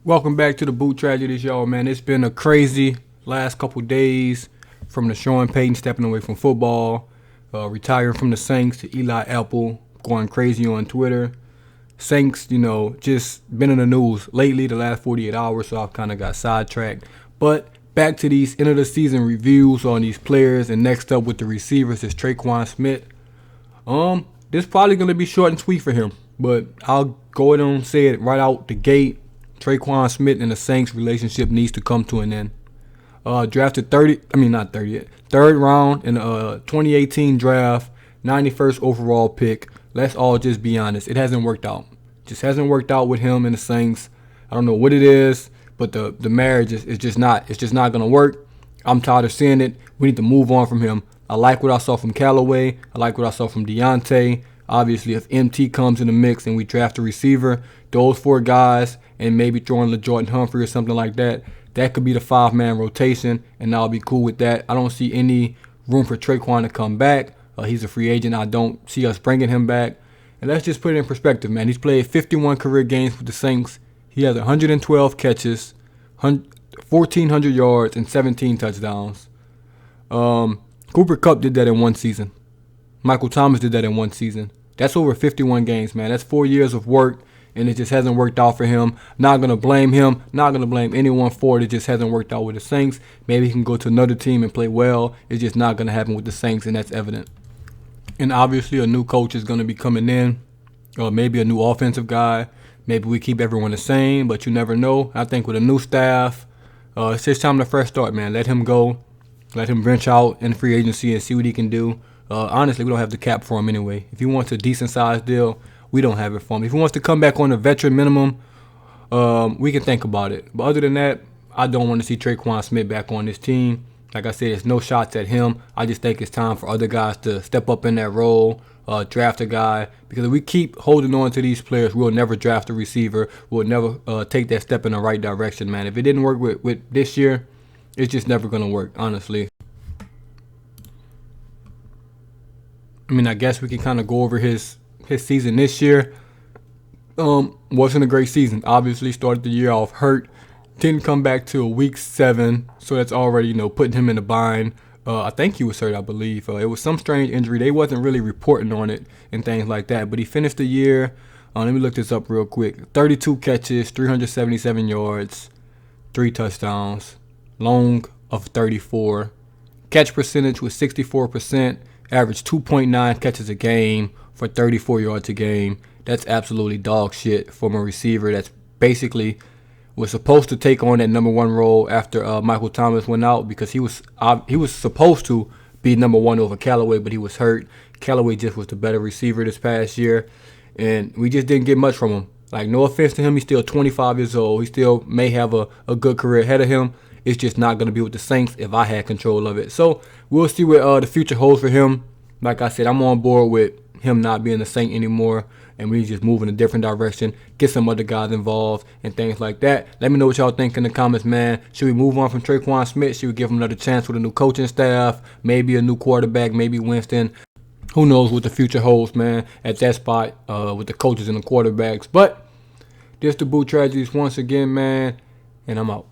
Welcome back to the Boot Tragedies, y'all, man. It's been a crazy last couple days from the Sean Payton stepping away from football, retiring from the Saints, to Eli Apple going crazy on Twitter. Saints, just been in the news lately the last 48 hours, so I've kind of got sidetracked. But back to these end of the season reviews on these players, and next up with the receivers is Tre'Quan Smith. This probably going to be short and sweet for him, but I'll go ahead and say it right out the gate. Tre'Quan Smith and the Saints relationship needs to come to an end. Drafted third round in the 2018 draft, 91st overall pick. Let's all just be honest. It hasn't worked out. Just hasn't worked out with him and the Saints. I don't know what it is, but the marriage is just not. It's just not gonna work. I'm tired of seeing it. We need to move on from him. I like what I saw from Callaway. I like what I saw from Deontay. Obviously, if MT comes in the mix and we draft a receiver, those four guys, and maybe throwing LeJordan Humphrey or something like that, that could be the five-man rotation, and I'll be cool with that. I don't see any room for Tre'Quan to come back. He's a free agent. I don't see us bringing him back. And let's just put it in perspective, man. He's played 51 career games with the Saints. He has 112 catches, 1,400 yards, and 17 touchdowns. Cooper Kupp did that in one season. Michael Thomas did that in one season. That's over 51 games, man. That's 4 years of work, and it just hasn't worked out for him. Not going to blame him. Not going to blame anyone for it. It just hasn't worked out with the Saints. Maybe he can go to another team and play well. It's just not going to happen with the Saints, and that's evident. And obviously a new coach is going to be coming in, or maybe a new offensive guy. Maybe we keep everyone the same, but you never know. I think with a new staff, it's just time to fresh start, man. Let him go. Let him branch out in free agency and see what he can do. Honestly, we don't have the cap for him anyway. If he wants a decent-sized deal, we don't have it for him. If he wants to come back on a veteran minimum, we can think about it. But other than that, I don't want to see Tre'Quan Smith back on this team. Like I said, there's no shots at him. I just think it's time for other guys to step up in that role, draft a guy. Because if we keep holding on to these players, we'll never draft a receiver. We'll never take that step in the right direction, man. If it didn't work with this year, it's just never going to work, honestly. I guess we can kind of go over his season this year. Wasn't a great season. Obviously, started the year off hurt. Didn't come back till week 7, so that's already, putting him in a bind. I think he was hurt, I believe. It was some strange injury. They wasn't really reporting on it and things like that. But he finished the year, let me look this up real quick. 32 catches, 377 yards, 3 touchdowns, long of 34. Catch percentage was 64%. Averaged 2.9 catches a game for 34 yards a game. That's absolutely dog shit from a receiver that's basically was supposed to take on that number 1 role after Michael Thomas went out, because he was supposed to be number 1 over Callaway, but he was hurt. Callaway just was the better receiver this past year, and we just didn't get much from him. Like, no offense to him, he's still 25 years old. He still may have a good career ahead of him. It's just not going to be with the Saints if I had control of it. So we'll see what the future holds for him. Like I said, I'm on board with him not being the Saint anymore, and we just move in a different direction, get some other guys involved and things like that. Let me know what y'all think in the comments, man. Should we move on from Tre'Quan Smith? Should we give him another chance with a new coaching staff? Maybe a new quarterback, maybe Winston. Who knows what the future holds, man, at that spot with the coaches and the quarterbacks. But this the Boot Tragedies once again, man, and I'm out.